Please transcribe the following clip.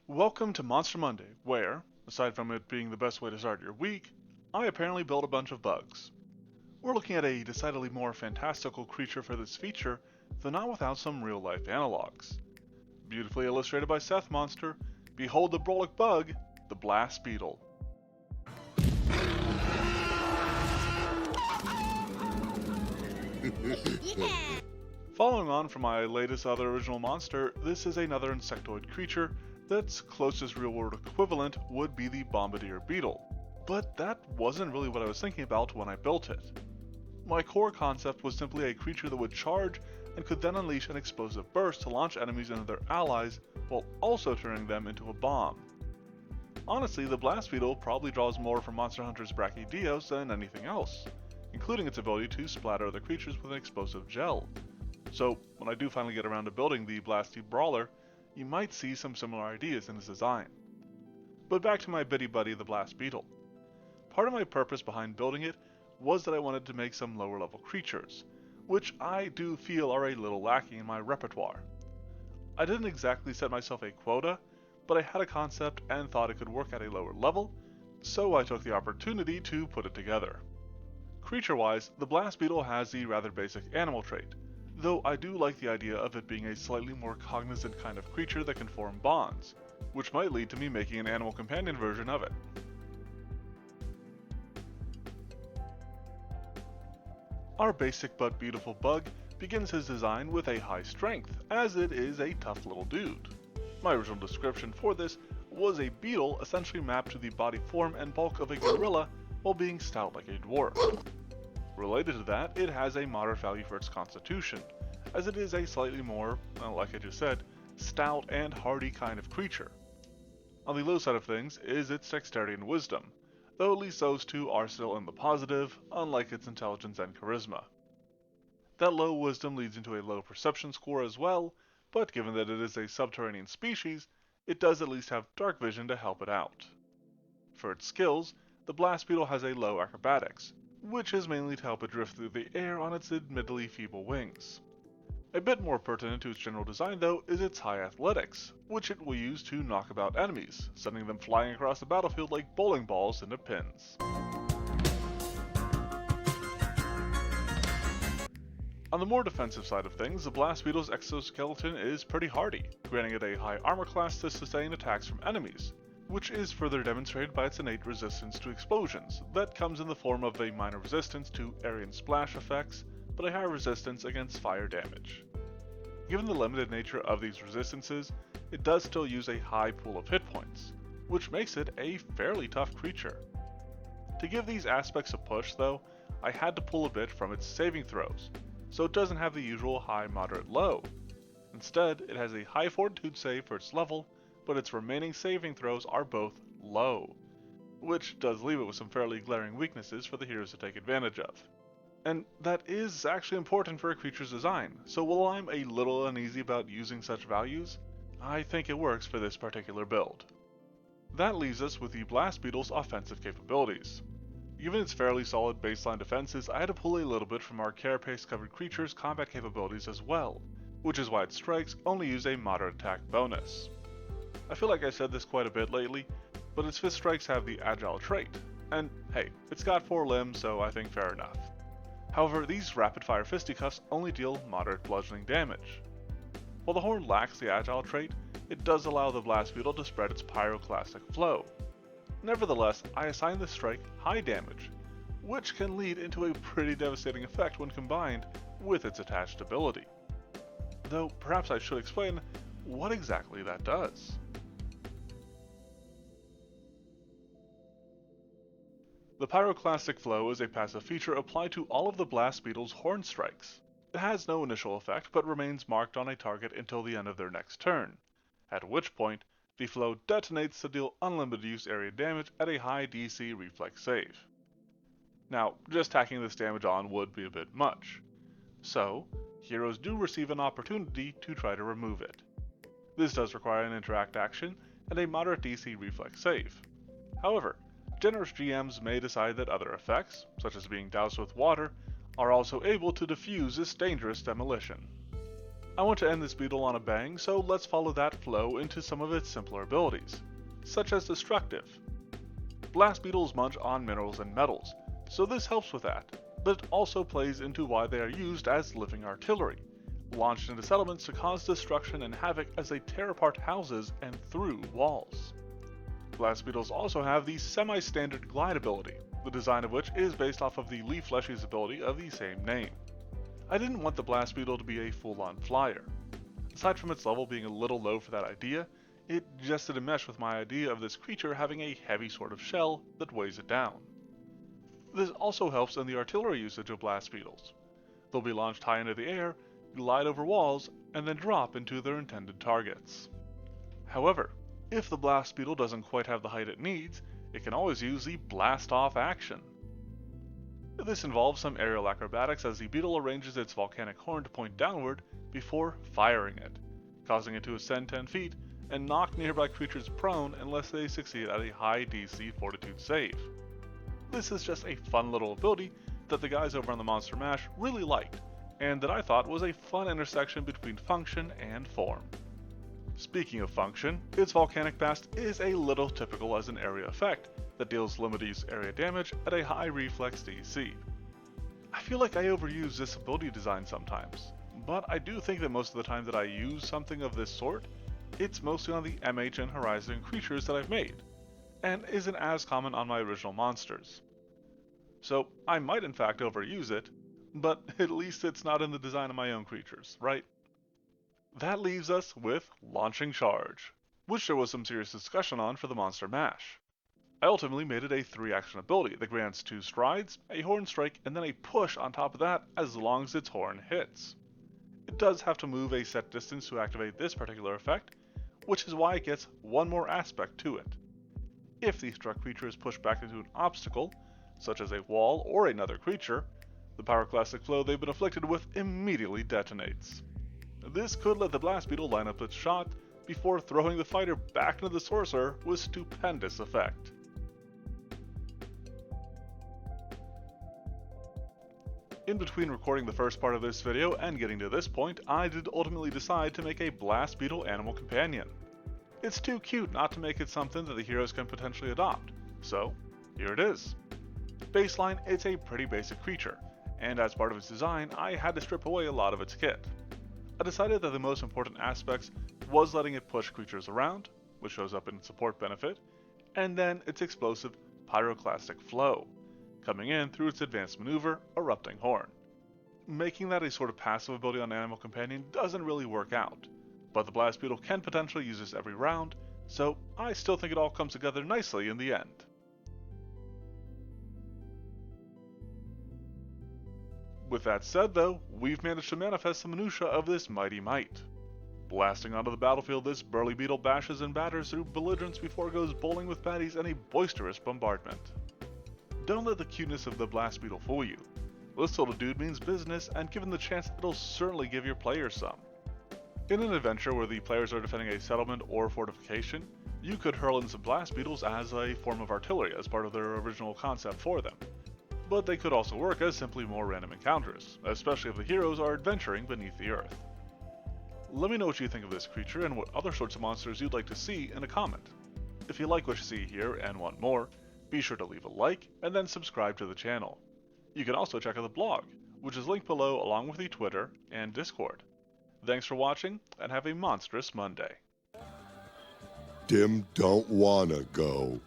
Welcome to Monster Monday, where, aside from it being the best way to start your week, I apparently built a bunch of bugs. We're looking at a decidedly more fantastical creature for this feature, though not without some real life analogs. Beautifully illustrated by Seth Monster, behold the Brolic bug, the Blast Beetle. Following on from my latest other original monster, this is another insectoid creature that's closest real world equivalent would be the bombardier beetle. But that wasn't really what I was thinking about when I built it. My core concept was simply a creature that would charge and could then unleash an explosive burst to launch enemies into their allies while also turning them into a bomb. Honestly, the blast beetle probably draws more from Monster Hunter's Brachydios than anything else, including its ability to splatter other creatures with an explosive gel. So, when I do finally get around to building the Blasty Brawler, you might see some similar ideas in its design. But back to my bitty buddy, the Blast Beetle. Part of my purpose behind building it was that I wanted to make some lower level creatures, which I do feel are a little lacking in my repertoire. I didn't exactly set myself a quota, but I had a concept and thought it could work at a lower level, so I took the opportunity to put it together. Creature-wise, the Blast Beetle has the rather basic animal trait, though I do like the idea of it being a slightly more cognizant kind of creature that can form bonds, which might lead to me making an animal companion version of it. Our basic but beautiful bug begins his design with a high strength, as it is a tough little dude. My original description for this was a beetle essentially mapped to the body form and bulk of a gorilla while being stout like a dwarf. Related to that, it has a moderate value for its constitution, as it is a slightly more, well, like I just said, stout and hardy kind of creature. On the low side of things is its dexterity and wisdom, though at least those two are still in the positive, unlike its intelligence and charisma. That low wisdom leads into a low perception score as well, but given that it is a subterranean species, it does at least have dark vision to help it out. For its skills, the Blast Beetle has a low acrobatics, which is mainly to help it drift through the air on its admittedly feeble wings. A bit more pertinent to its general design though is its high athletics, which it will use to knock about enemies, sending them flying across the battlefield like bowling balls into pins. On the more defensive side of things, the Blast Beetle's exoskeleton is pretty hardy, granting it a high armor class to sustain attacks from enemies, which is further demonstrated by its innate resistance to explosions, that comes in the form of a minor resistance to area and splash effects, but a higher resistance against fire damage. Given the limited nature of these resistances, it does still use a high pool of hit points, which makes it a fairly tough creature. To give these aspects a push though, I had to pull a bit from its saving throws, so it doesn't have the usual high, moderate, low. Instead, it has a high fortitude save for its level, but its remaining saving throws are both low, which does leave it with some fairly glaring weaknesses for the heroes to take advantage of. And that is actually important for a creature's design, so while I'm a little uneasy about using such values, I think it works for this particular build. That leaves us with the Blast Beetle's offensive capabilities. Given its fairly solid baseline defenses, I had to pull a little bit from our carapace covered creature's combat capabilities as well, which is why its strikes only use a moderate attack bonus. I feel like I said this quite a bit lately, but its fist strikes have the agile trait, and hey, it's got 4 limbs, so I think fair enough. However, these rapid fire fisticuffs only deal moderate bludgeoning damage. While the horn lacks the agile trait, it does allow the Blast Beetle to spread its pyroclastic flow. Nevertheless, I assign this strike high damage, which can lead into a pretty devastating effect when combined with its attached ability. Though perhaps I should explain what exactly that does. The pyroclastic flow is a passive feature applied to all of the Blast Beetle's horn strikes. It has no initial effect but remains marked on a target until the end of their next turn, at which point the flow detonates to deal unlimited use area damage at a high DC reflex save. Now, just tacking this damage on would be a bit much, so heroes do receive an opportunity to try to remove it. This does require an interact action and a moderate DC reflex save. However, generous GMs may decide that other effects, such as being doused with water, are also able to defuse this dangerous demolition. I want to end this beetle on a bang, so let's follow that flow into some of its simpler abilities, such as destructive. Blast beetles munch on minerals and metals, so this helps with that, but it also plays into why they are used as living artillery, launched into settlements to cause destruction and havoc as they tear apart houses and through walls. Blast beetles also have the semi-standard glide ability, the design of which is based off of the leaf fleshy's ability of the same name. I didn't want the blast beetle to be a full-on flyer. Aside from its level being a little low for that idea, it just didn't mesh with my idea of this creature having a heavy sort of shell that weighs it down. This also helps in the artillery usage of blast beetles. They'll be launched high into the air, glide over walls, and then drop into their intended targets. However, if the blast beetle doesn't quite have the height it needs, it can always use the blast off action. This involves some aerial acrobatics as the beetle arranges its volcanic horn to point downward before firing it, causing it to ascend 10 feet and knock nearby creatures prone unless they succeed at a high DC fortitude save. This is just a fun little ability that the guys over on the Monster Mash really liked, and that I thought was a fun intersection between function and form. Speaking of function, its volcanic blast is a little typical as an area effect that deals limited area damage at a high reflex DC. I feel like I overuse this ability design sometimes, but I do think that most of the time that I use something of this sort, it's mostly on the MH and Horizon creatures that I've made, and isn't as common on my original monsters. So I might in fact overuse it, but at least it's not in the design of my own creatures, right? That leaves us with Launching Charge, which there was some serious discussion on for the Monster Mash. I ultimately made it a 3-action ability that grants 2 strides, a horn strike, and then a push on top of that as long as its horn hits. It does have to move a set distance to activate this particular effect, which is why it gets one more aspect to it. If the struck creature is pushed back into an obstacle, such as a wall or another creature, the pyroclastic flow they've been afflicted with immediately detonates. This could let the blast beetle line up its shot before throwing the fighter back into the sorcerer with stupendous effect. In between recording the first part of this video and getting to this point, I did ultimately decide to make a blast beetle animal companion. It's too cute not to make it something that the heroes can potentially adopt, so here it is. Baseline, it's a pretty basic creature, and as part of its design, I had to strip away a lot of its kit. I decided that the most important aspects was letting it push creatures around, which shows up in support benefit, and then its explosive pyroclastic flow, coming in through its advanced maneuver, Erupting Horn. Making that a sort of passive ability on Animal Companion doesn't really work out, but the Blast Beetle can potentially use this every round, so I still think it all comes together nicely in the end. With that said though, we've managed to manifest the minutia of this mighty mite. Blasting onto the battlefield, this burly beetle bashes and batters through belligerents before it goes bowling with baddies in a boisterous bombardment. Don't let the cuteness of the blast beetle fool you. This little dude means business, and given the chance, it'll certainly give your players some. In an adventure where the players are defending a settlement or fortification, you could hurl in some blast beetles as a form of artillery as part of their original concept for them. But they could also work as simply more random encounters, especially if the heroes are adventuring beneath the earth. Let me know what you think of this creature and what other sorts of monsters you'd like to see in a comment. If you like what you see here and want more, be sure to leave a like and then subscribe to the channel. You can also check out the blog, which is linked below along with the Twitter and Discord. Thanks for watching, and have a monstrous Monday. Dim don't wanna go.